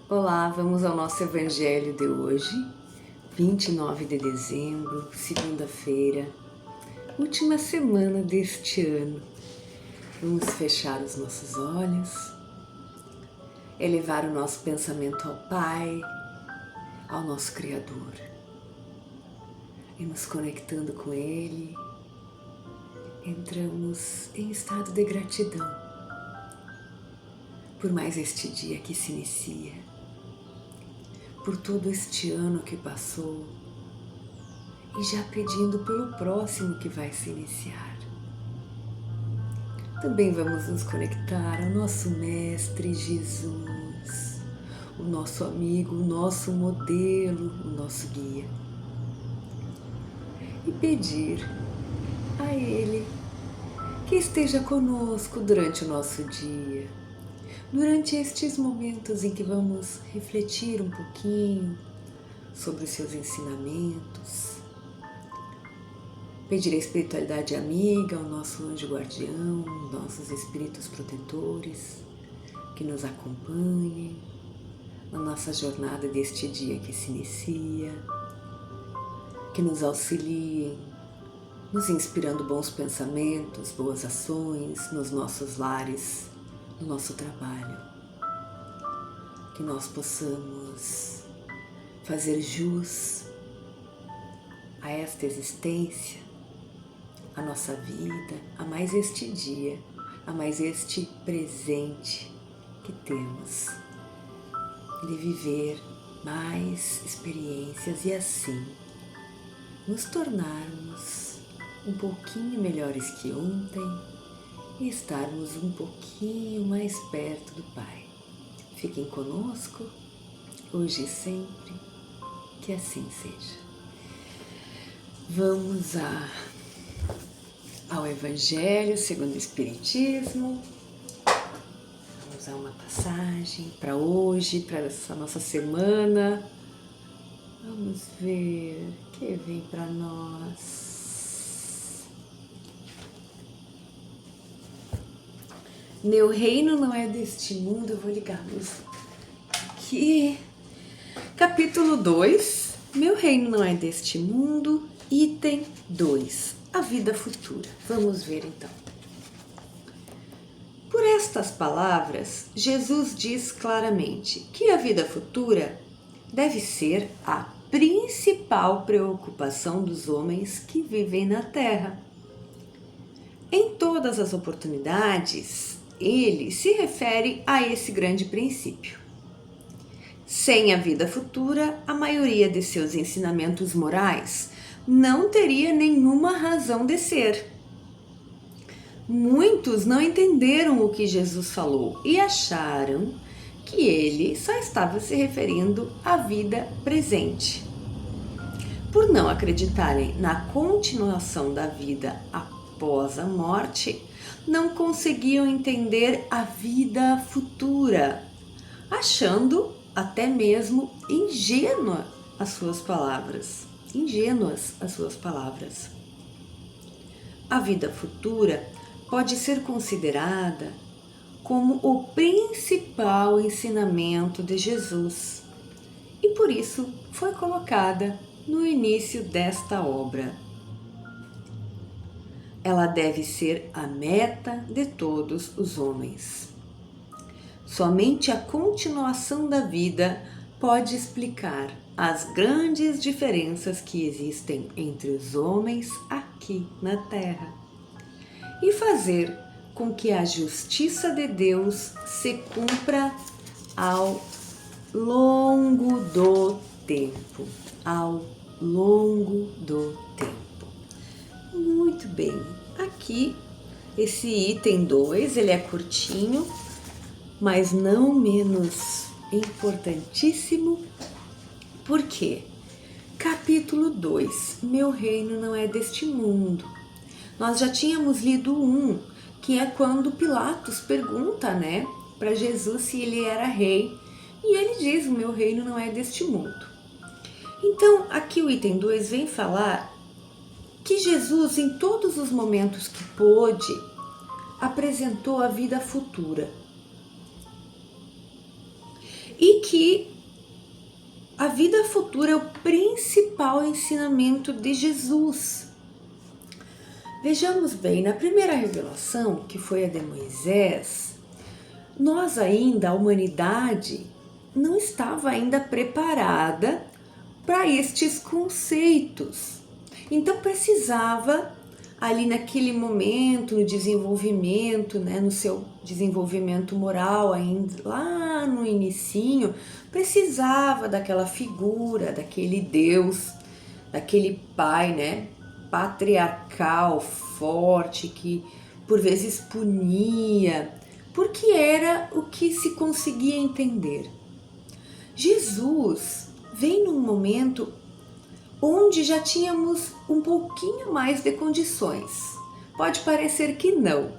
Olá, vamos ao nosso Evangelho de hoje, 29 de dezembro, segunda-feira, última semana deste ano. Vamos fechar os nossos olhos, elevar o nosso pensamento ao Pai, ao nosso Criador, e nos conectando com Ele, entramos em estado de gratidão por mais este dia que se inicia, por todo este ano que passou e já pedindo pelo próximo que vai se iniciar. Também vamos nos conectar ao nosso Mestre Jesus, o nosso amigo, o nosso modelo, o nosso guia, e pedir a Ele que esteja conosco durante o nosso dia, durante estes momentos em que vamos refletir um pouquinho sobre os seus ensinamentos, pedir a espiritualidade amiga, ao nosso anjo guardião, nossos espíritos protetores, que nos acompanhem na nossa jornada deste dia que se inicia, que nos auxiliem, nos inspirando bons pensamentos, boas ações nos nossos lares, no nosso trabalho, que nós possamos fazer jus a esta existência, a nossa vida, a mais este dia, a mais este presente que temos, de viver mais experiências e assim nos tornarmos um pouquinho melhores que ontem e estarmos um pouquinho mais perto do Pai. Fiquem conosco, hoje e sempre, que assim seja. Vamos ao Evangelho segundo o Espiritismo. Vamos a uma passagem para hoje, para essa nossa semana. Vamos ver o que vem para nós. Meu reino não é deste mundo, eu vou ligar a luz aqui. Capítulo 2, meu reino não é deste mundo, item 2, a vida futura. Vamos ver então. Por estas palavras, Jesus diz claramente que a vida futura deve ser a principal preocupação dos homens que vivem na Terra. Em todas as oportunidades, ele se refere a esse grande princípio. Sem a vida futura, a maioria de seus ensinamentos morais não teria nenhuma razão de ser. Muitos não entenderam o que Jesus falou e acharam que ele só estava se referindo à vida presente. Por não acreditarem na continuação da vida após a morte, não conseguiam entender a vida futura, achando até mesmo ingênuas as suas palavras. A vida futura pode ser considerada como o principal ensinamento de Jesus e por isso foi colocada no início desta obra. Ela deve ser a meta de todos os homens. Somente a continuação da vida pode explicar as grandes diferenças que existem entre os homens aqui na Terra e fazer com que a justiça de Deus se cumpra ao longo do tempo. Muito bem, aqui esse item 2, ele é curtinho, mas não menos importantíssimo, porque capítulo 2, meu reino não é deste mundo. Nós já tínhamos lido um, que é quando Pilatos pergunta, para Jesus se ele era rei, e ele diz, o meu reino não é deste mundo. Então, aqui o item 2 vem falar que Jesus, em todos os momentos que pôde, apresentou a vida futura. e que a vida futura é o principal ensinamento de Jesus. Vejamos bem, na primeira revelação, que foi a de Moisés, nós ainda, a humanidade, não estava ainda preparada para estes conceitos. Então precisava, ali naquele momento, no desenvolvimento, no seu desenvolvimento moral, ainda lá no inicinho, precisava daquela figura, daquele Deus, daquele pai, patriarcal, forte, que por vezes punia, porque era o que se conseguia entender. Jesus vem num momento onde já tínhamos um pouquinho mais de condições. Pode parecer que não,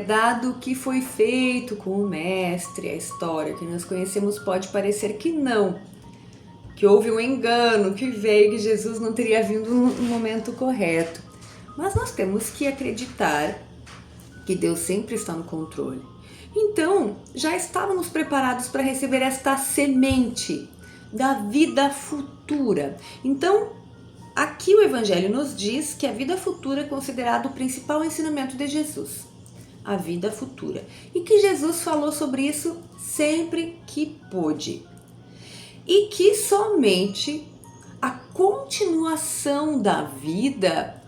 dado o que foi feito com o mestre, a história que nós conhecemos, pode parecer que não, que houve um engano, que Jesus não teria vindo no momento correto. Mas nós temos que acreditar que Deus sempre está no controle. Então, já estávamos preparados para receber esta semente da vida futura. Então, aqui o Evangelho nos diz que a vida futura é considerado o principal ensinamento de Jesus. A vida futura. E que Jesus falou sobre isso sempre que pôde. E que somente a continuação da vida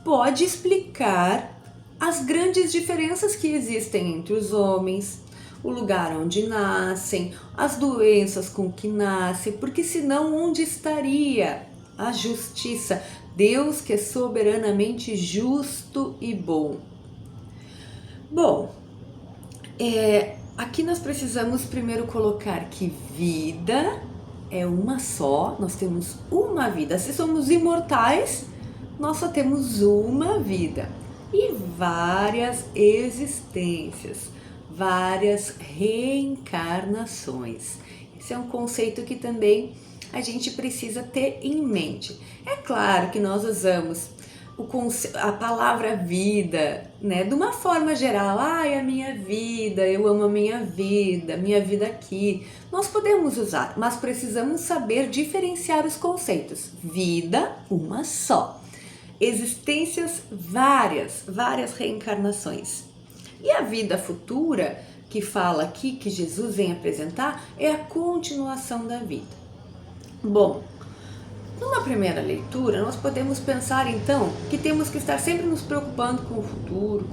pode explicar as grandes diferenças que existem entre os homens, o lugar onde nascem, as doenças com que nascem, porque senão onde estaria a justiça? Deus que é soberanamente justo e bom. Bom, aqui nós precisamos primeiro colocar que vida é uma só, nós temos uma vida. Se somos imortais, nós só temos uma vida e várias existências, várias reencarnações. Esse é um conceito que também a gente precisa ter em mente. É claro que nós usamos a palavra vida, de uma forma geral. A minha vida, eu amo a minha vida aqui. Nós podemos usar, mas precisamos saber diferenciar os conceitos. Vida, uma só. Existências, várias reencarnações. E a vida futura, que fala aqui, que Jesus vem apresentar, é a continuação da vida. Bom, numa primeira leitura, nós podemos pensar então que temos que estar sempre nos preocupando com o futuro,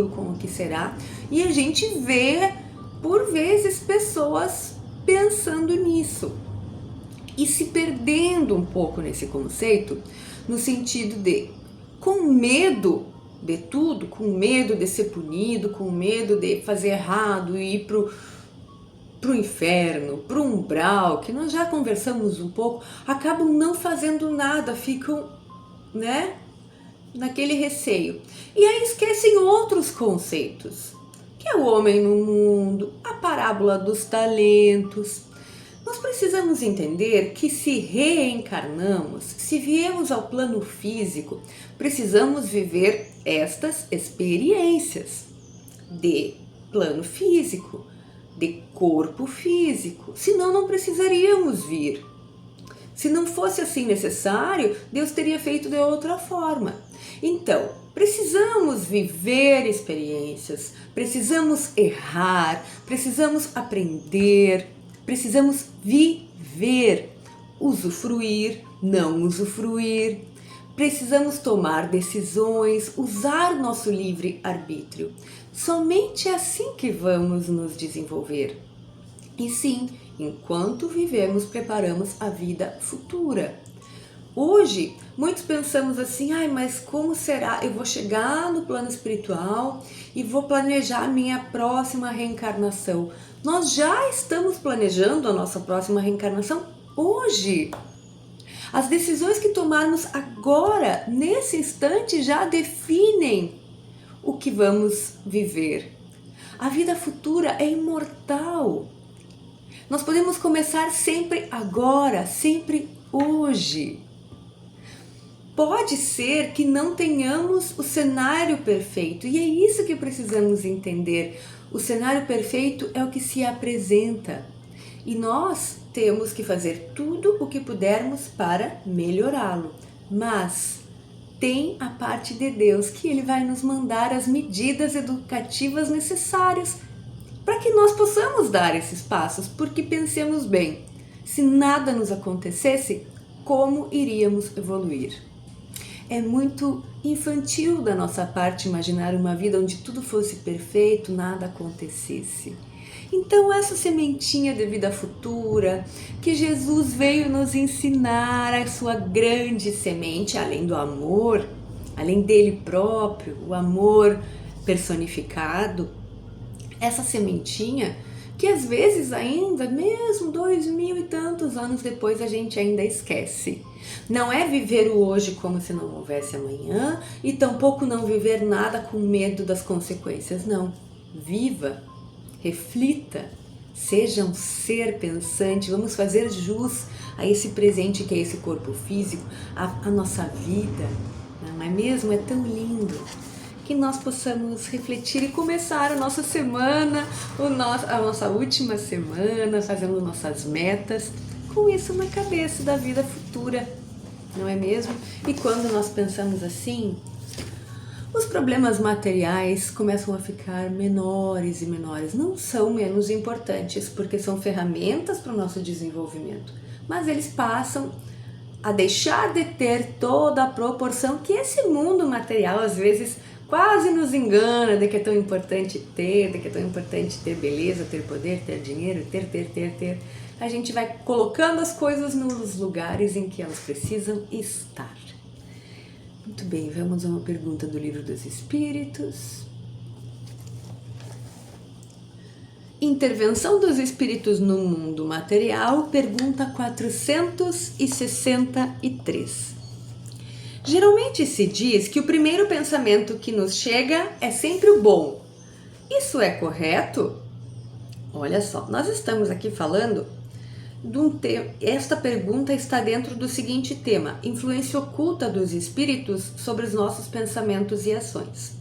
com o que será. E a gente vê, por vezes, pessoas pensando nisso e se perdendo um pouco nesse conceito, no sentido de, com medo de tudo, com medo de ser punido, com medo de fazer errado e ir pro inferno, pro umbral, que nós já conversamos um pouco, acabam não fazendo nada, ficam, naquele receio. E aí esquecem outros conceitos, que é o homem no mundo, a parábola dos talentos. Nós precisamos entender que se reencarnamos, se viemos ao plano físico, precisamos viver estas experiências de plano físico, de corpo físico, senão não precisaríamos vir. Se não fosse assim necessário, Deus teria feito de outra forma. Então, precisamos viver experiências, precisamos errar, precisamos aprender, precisamos viver, usufruir, não usufruir. Precisamos tomar decisões, usar nosso livre-arbítrio. Somente é assim que vamos nos desenvolver. E sim, enquanto vivemos, preparamos a vida futura. Hoje, muitos pensamos assim, mas como será? Eu vou chegar no plano espiritual e vou planejar a minha próxima reencarnação. Nós já estamos planejando a nossa próxima reencarnação hoje. As decisões que tomarmos agora, nesse instante, já definem o que vamos viver. A vida futura é imortal. Nós podemos começar sempre agora, sempre hoje. Pode ser que não tenhamos o cenário perfeito, e é isso que precisamos entender. O cenário perfeito é o que se apresenta, e nós temos que fazer tudo o que pudermos para melhorá-lo. Mas tem a parte de Deus, que Ele vai nos mandar as medidas educativas necessárias para que nós possamos dar esses passos, porque pensemos bem, se nada nos acontecesse, como iríamos evoluir? É muito infantil da nossa parte imaginar uma vida onde tudo fosse perfeito, nada acontecesse. Então essa sementinha de vida futura, que Jesus veio nos ensinar, a sua grande semente, além do amor, além dele próprio, o amor personificado, essa sementinha que às vezes ainda, mesmo 2000 e tantos anos depois, a gente ainda esquece. Não é viver o hoje como se não houvesse amanhã e tampouco não viver nada com medo das consequências, não. Viva, reflita, seja um ser pensante, vamos fazer jus a esse presente que é esse corpo físico, a nossa vida, não é mesmo? É tão lindo que nós possamos refletir e começar a nossa semana, a nossa última semana, fazendo nossas metas, com isso na cabeça da vida futura, não é mesmo? E quando nós pensamos assim, os problemas materiais começam a ficar menores e menores. Não são menos importantes, porque são ferramentas para o nosso desenvolvimento, mas eles passam a deixar de ter toda a proporção que esse mundo material às vezes quase nos engana de que é tão importante ter, de que é tão importante ter beleza, ter poder, ter dinheiro, ter. A gente vai colocando as coisas nos lugares em que elas precisam estar. Muito bem, vamos a uma pergunta do Livro dos Espíritos. Intervenção dos espíritos no mundo material, pergunta 463. Geralmente se diz que o primeiro pensamento que nos chega é sempre o bom. Isso é correto? Olha só, nós estamos aqui falando de um tema. Esta pergunta está dentro do seguinte tema: influência oculta dos espíritos sobre os nossos pensamentos e ações.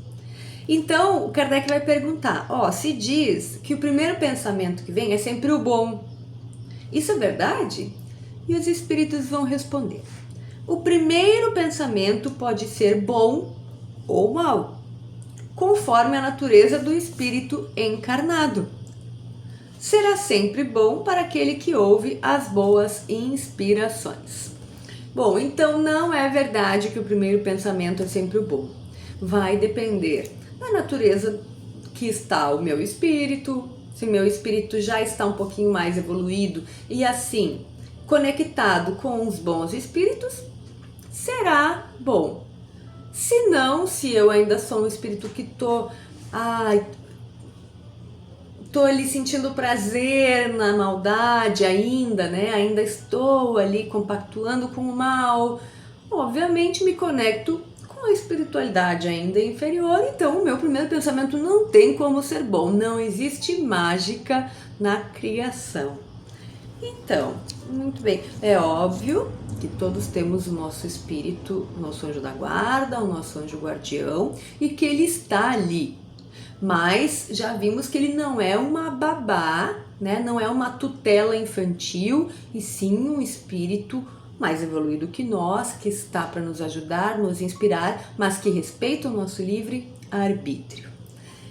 Então, o Kardec vai perguntar, se diz que o primeiro pensamento que vem é sempre o bom. Isso é verdade? E os espíritos vão responder. O primeiro pensamento pode ser bom ou mau, conforme a natureza do espírito encarnado. Será sempre bom para aquele que ouve as boas inspirações. Bom, então não é verdade que o primeiro pensamento é sempre o bom. Vai depender da natureza que está o meu espírito, se meu espírito já está um pouquinho mais evoluído e assim conectado com os bons espíritos, será bom. Se não, se eu ainda sou um espírito que tô ali sentindo prazer na maldade ainda, né? Ainda estou ali compactuando com o mal, obviamente me conecto com a espiritualidade ainda inferior, então o meu primeiro pensamento não tem como ser bom, não existe mágica na criação. Então, muito bem, é óbvio que todos temos o nosso espírito, o nosso anjo da guarda, o nosso anjo guardião e que ele está ali. Mas já vimos que ele não é uma babá, né? Não é uma tutela infantil, e sim um espírito mais evoluído que nós, que está para nos ajudar, nos inspirar, mas que respeita o nosso livre arbítrio.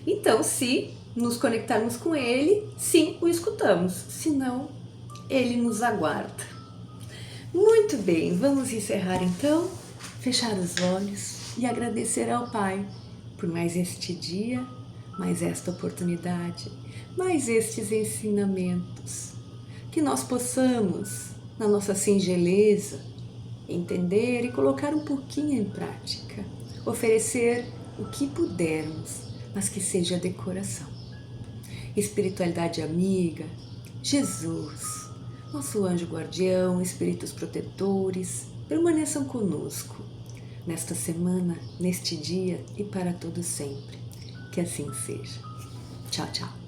Então, se nos conectarmos com ele, sim, o escutamos, senão ele nos aguarda. Muito bem, vamos encerrar então, fechar os olhos e agradecer ao Pai por mais este dia, mais esta oportunidade, mais estes ensinamentos, que nós possamos, na nossa singeleza, entender e colocar um pouquinho em prática, oferecer o que pudermos, mas que seja de coração. Espiritualidade amiga, Jesus, nosso anjo guardião, espíritos protetores, permaneçam conosco nesta semana, neste dia e para todo sempre. Que assim seja. Tchau, tchau.